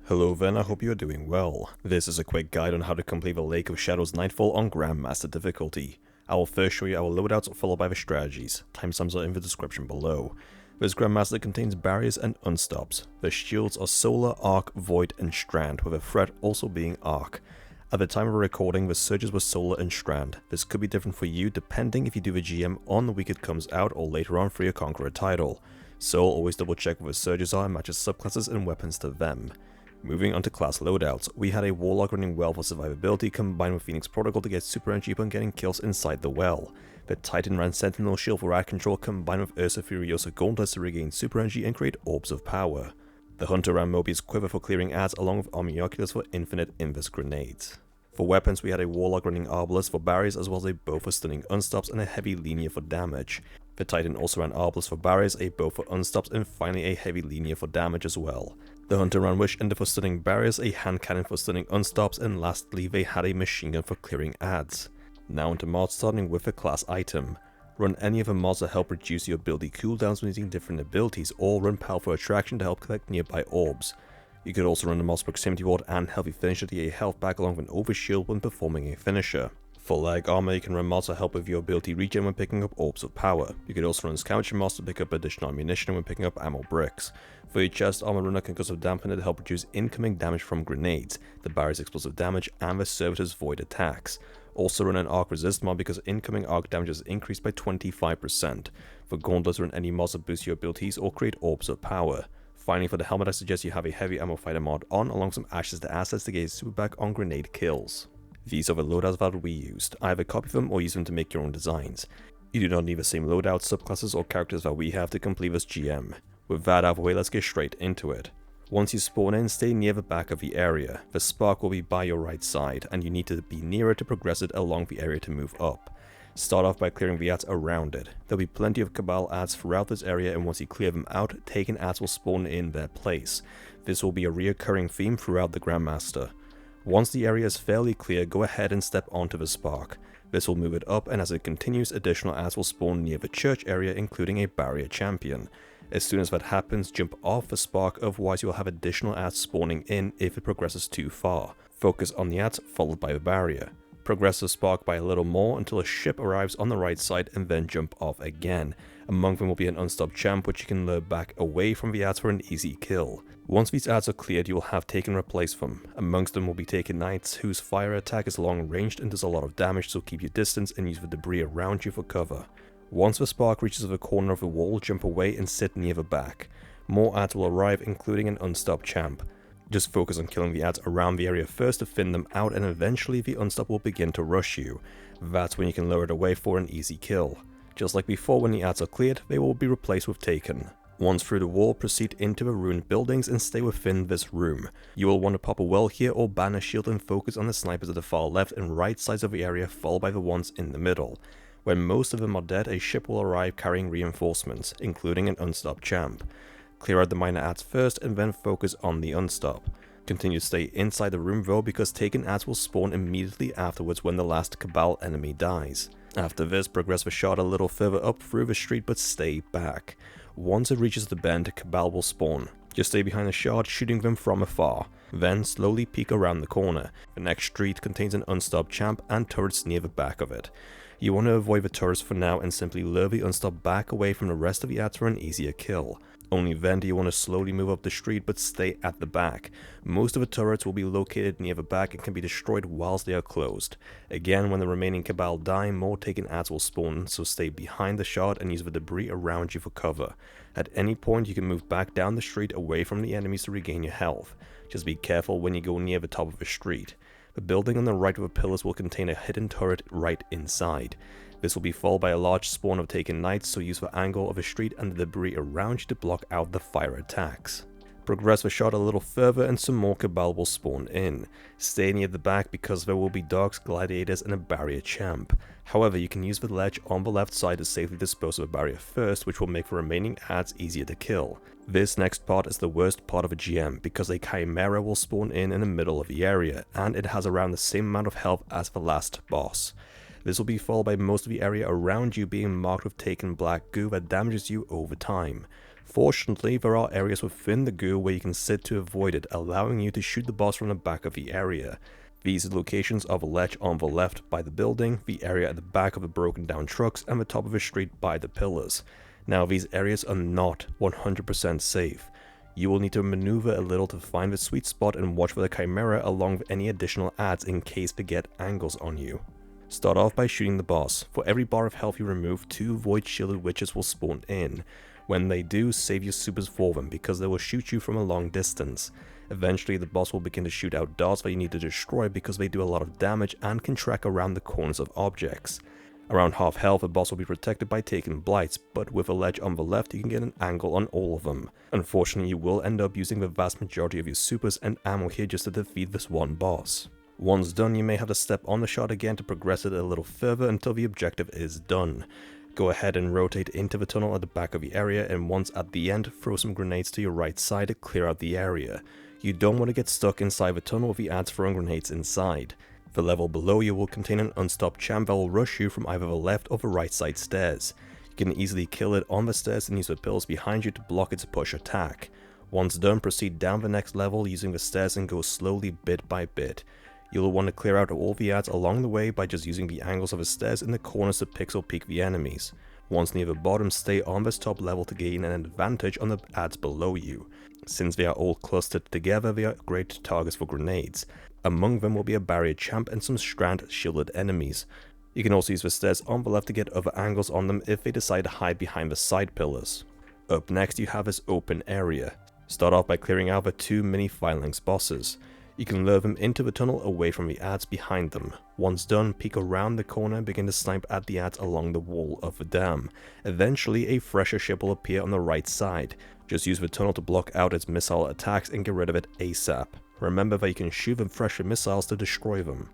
Hello then, I hope you are doing well. This is a quick guide on how to complete the Lake of Shadows Nightfall on Grandmaster difficulty. I will first show you our loadouts followed by the strategies. Timestamps are in the description below. This Grandmaster contains barriers and unstops. The shields are Solar, Arc, Void and Strand, with a threat also being Arc. At the time of recording, the surges were Solar and Strand. This could be different for you depending if you do the GM on the week it comes out or later on for your Conqueror title. So always double check what the surges are and match your subclasses and weapons to them. Moving on to class loadouts, we had a Warlock running well for survivability combined with Phoenix Protocol to get super energy upon getting kills inside the well. The Titan ran Sentinel Shield for rad control combined with Ursa Furiosa Gauntlets to regain super energy and create orbs of power. The Hunter ran Mobius Quiver for clearing ads along with Army Oculus for infinite invis grenades. For weapons, we had a Warlock running Arbalest for barriers as well as a bow for stunning unstops and a heavy linear for damage. The Titan also ran Arbalest for barriers, a bow for unstops and finally a heavy linear for damage as well. The Hunter ran Wish Ender for stunning barriers, a hand cannon for stunning unstops, and lastly they had a machine gun for clearing ads. Now onto mods, starting with a class item. Run any of the mods to help reduce your ability cooldowns when using different abilities, or run Powerful Attraction to help collect nearby orbs. You could also run the mod's Proximity Ward and Healthy Finisher to get a health back along with an overshield when performing a finisher. For leg armor, you can run mods to help with your ability regen when picking up orbs of power. You could also run scavenger mods to pick up additional ammunition when picking up ammo bricks. For your chest armor, run a concussive dampener to help reduce incoming damage from grenades, the barrier's explosive damage, and the servitor's void attacks. Also run an arc resist mod because incoming arc damage is increased by 25%. For gauntlets, run any mods to boost your abilities or create orbs of power. Finally, for the helmet, I suggest you have a heavy ammo fighter mod on along with some ashes to assets to get a super back on grenade kills. These are the loadouts that we used. Either copy them or use them to make your own designs. You do not need the same loadouts, subclasses or characters that we have to complete this GM. With that out of the way, let's get straight into it. Once you spawn in, stay near the back of the area. The spark will be by your right side, and you need to be nearer to progress it along the area to move up. Start off by clearing the ads around it. There'll be plenty of Cabal ads throughout this area, and once you clear them out, taken ads will spawn in their place. This will be a reoccurring theme throughout the Grandmaster. Once the area is fairly clear, go ahead and step onto the spark. This will move it up, and as it continues, additional ads will spawn near the church area, including a barrier champion. As soon as that happens, jump off the spark, otherwise you'll have additional ads spawning in if it progresses too far. Focus on the ads followed by the barrier. Progress the spark by a little more until a ship arrives on the right side and then jump off again. Among them will be an Unstop champ which you can lure back away from the ads for an easy kill. Once these ads are cleared, you will have Taken replace them. Amongst them will be Taken Knights whose fire attack is long ranged and does a lot of damage, so keep your distance and use the debris around you for cover. Once the spark reaches the corner of the wall, jump away and sit near the back. More ads will arrive, including an Unstop champ. Just focus on killing the ads around the area first to thin them out, and eventually the Unstop will begin to rush you. That's when you can lure it away for an easy kill. Just like before, when the ads are cleared, they will be replaced with Taken. Once through the wall, proceed into the ruined buildings and stay within this room. You will want to pop a well here or ban a shield and focus on the snipers at the far left and right sides of the area, followed by the ones in the middle. When most of them are dead, a ship will arrive carrying reinforcements, including an Unstop champ. Clear out the minor ads first and then focus on the Unstop. Continue to stay inside the room though, because Taken ads will spawn immediately afterwards when the last Cabal enemy dies. After this, progress the shot a little further up through the street but stay back. Once it reaches the bend, Cabal will spawn. Just stay behind the shard, shooting them from afar. Then slowly peek around the corner. The next street contains an Unstop champ and turrets near the back of it. You want to avoid the turrets for now and simply lure the Unstop back away from the rest of the ads for an easier kill. Only then do you want to slowly move up the street but stay at the back. Most of the turrets will be located near the back and can be destroyed whilst they are closed. Again, when the remaining Cabal die, more Taken ads will spawn, so stay behind the shard and use the debris around you for cover. At any point you can move back down the street away from the enemies to regain your health. Just be careful when you go near the top of the street. The building on the right of the pillars will contain a hidden turret right inside. This will be followed by a large spawn of Taken Knights, so use the angle of the street and the debris around you to block out the fire attacks. Progress the shot a little further and some more Cabal will spawn in. Stay near the back because there will be Darks, Gladiators and a barrier champ. However, you can use the ledge on the left side to safely dispose of a barrier first, which will make the remaining ads easier to kill. This next part is the worst part of a GM because a Chimera will spawn in the middle of the area, and it has around the same amount of health as the last boss. This will be followed by most of the area around you being marked with Taken black goo that damages you over time. Fortunately, there are areas within the goo where you can sit to avoid it, allowing you to shoot the boss from the back of the area. These locations are the ledge on the left by the building, the area at the back of the broken down trucks, and the top of the street by the pillars. Now these areas are not 100% safe. You will need to maneuver a little to find the sweet spot and watch for the Chimera along with any additional adds in case they get angles on you. Start off by shooting the boss. For every bar of health you remove, 2 void shielded witches will spawn in. When they do, save your supers for them because they will shoot you from a long distance. Eventually the boss will begin to shoot out darts that you need to destroy because they do a lot of damage and can track around the corners of objects. Around half health, the boss will be protected by taking blights, but with a ledge on the left you can get an angle on all of them. Unfortunately, you will end up using the vast majority of your supers and ammo here just to defeat this one boss. Once done, you may have to step on the shot again to progress it a little further until the objective is done. Go ahead and rotate into the tunnel at the back of the area, and once at the end, throw some grenades to your right side to clear out the area. You don't want to get stuck inside the tunnel with the adds throwing grenades inside. The level below you will contain an Unstop champ that will rush you from either the left or the right side stairs. You can easily kill it on the stairs and use the pillars behind you to block its push attack. Once done, proceed down the next level using the stairs and go slowly bit by bit. You'll want to clear out all the adds along the way by just using the angles of the stairs in the corners to pixel peek the enemies. Once near the bottom, stay on this top level to gain an advantage on the adds below you. Since they are all clustered together, they are great targets for grenades. Among them will be a barrier champ and some strand shielded enemies. You can also use the stairs on the left to get other angles on them if they decide to hide behind the side pillars. Up next you have this open area. Start off by clearing out the 2 mini phalanx bosses. You can lure them into the tunnel away from the adds behind them. Once done, peek around the corner and begin to snipe at the adds along the wall of the dam. Eventually, a fresher ship will appear on the right side. Just use the tunnel to block out its missile attacks and get rid of it ASAP. Remember that you can shoot the fresher missiles to destroy them.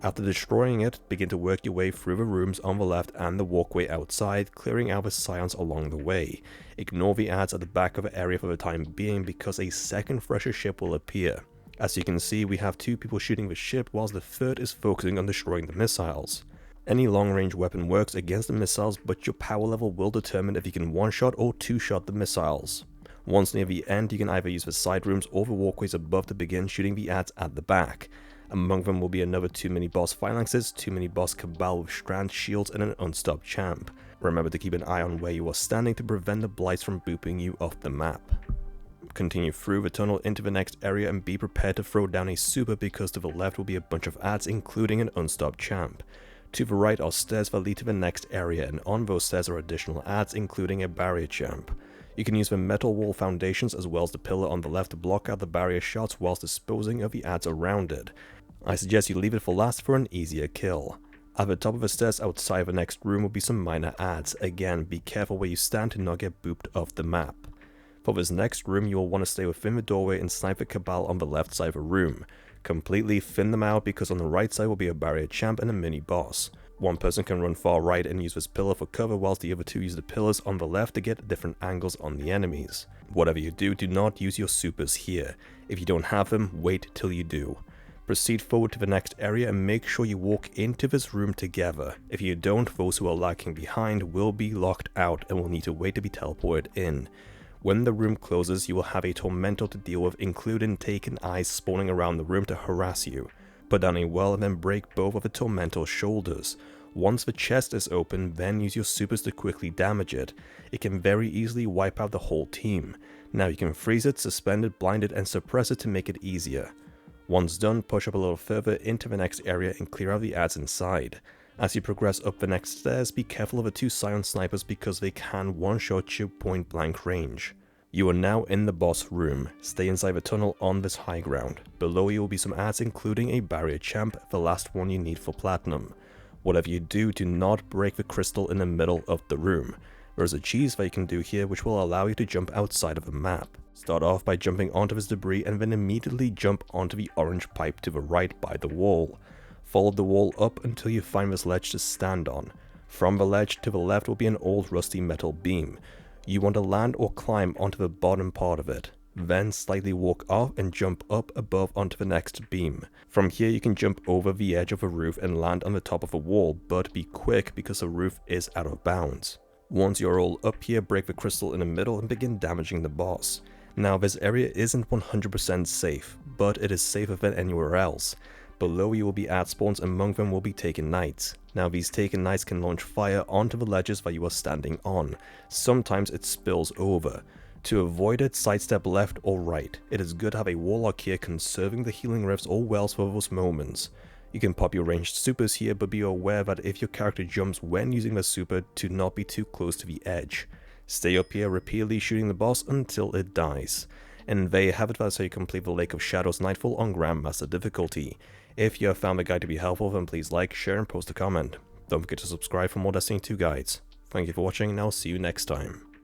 After destroying it, begin to work your way through the rooms on the left and the walkway outside, clearing out the scions along the way. Ignore the adds at the back of the area for the time being because a second fresher ship will appear. As you can see, we have 2 people shooting the ship whilst the third is focusing on destroying the missiles. Any long range weapon works against the missiles, but your power level will determine if you can one-shot or two-shot the missiles. Once near the end, you can either use the side rooms or the walkways above to begin shooting the adds at the back. Among them will be another 2 mini boss phalanxes, 2 mini boss cabal with strand shields, and an Unstop champ. Remember to keep an eye on where you are standing to prevent the blights from booping you off the map. Continue through the tunnel into the next area and be prepared to throw down a super because to the left will be a bunch of adds including an Unstop champ. To the right are stairs that lead to the next area, and on those stairs are additional adds including a barrier champ. You can use the metal wall foundations as well as the pillar on the left to block out the barrier shots whilst disposing of the adds around it. I suggest you leave it for last for an easier kill. At the top of the stairs outside the next room will be some minor adds. Again, be careful where you stand to not get booped off the map. For this next room, you will want to stay within the doorway and snipe the cabal on the left side of the room. Completely thin them out because on the right side will be a barrier champ and a mini boss. One person can run far right and use this pillar for cover whilst the other 2 use the pillars on the left to get different angles on the enemies. Whatever you do not use your supers here. If you don't have them, wait till you do. Proceed forward to the next area and make sure you walk into this room together. If you don't, those who are lagging behind will be locked out and will need to wait to be teleported in. When the room closes, you will have a Tormentor to deal with, including taken eyes spawning around the room to harass you. Put down a well and then break both of the Tormentor's shoulders. Once the chest is open, then use your supers to quickly damage it. It can very easily wipe out the whole team. Now you can freeze it, suspend it, blind it, and suppress it to make it easier. Once done, push up a little further into the next area and clear out the adds inside. As you progress up the next stairs, be careful of the 2 Scion snipers because they can one-shot you point blank range. You are now in the boss room. Stay inside the tunnel on this high ground. Below you will be some adds including a barrier champ, the last one you need for platinum. Whatever you do not break the crystal in the middle of the room. There is a cheese that you can do here which will allow you to jump outside of the map. Start off by jumping onto this debris and then immediately jump onto the orange pipe to the right by the wall. Follow the wall up until you find this ledge to stand on. From the ledge to the left will be an old rusty metal beam. You want to land or climb onto the bottom part of it. Then slightly walk off and jump up above onto the next beam. From here you can jump over the edge of a roof and land on the top of a wall, but be quick because the roof is out of bounds. Once you're all up here, break the crystal in the middle and begin damaging the boss. Now this area isn't 100% safe, but it is safer than anywhere else. Below you will be ad spawns, among them will be taken knights. Now these taken knights can launch fire onto the ledges that you are standing on. Sometimes it spills over. To avoid it, sidestep left or right. It is good to have a warlock here conserving the healing rifts or wells for those moments. You can pop your ranged supers here, but be aware that if your character jumps when using the super, to not be too close to the edge. Stay up here repeatedly shooting the boss until it dies. And there you have it, that's how you complete the Lake of Shadows Nightfall on Grandmaster difficulty. If you have found the guide to be helpful, then please like, share and post a comment. Don't forget to subscribe for more Destiny 2 guides. Thank you for watching and I'll see you next time.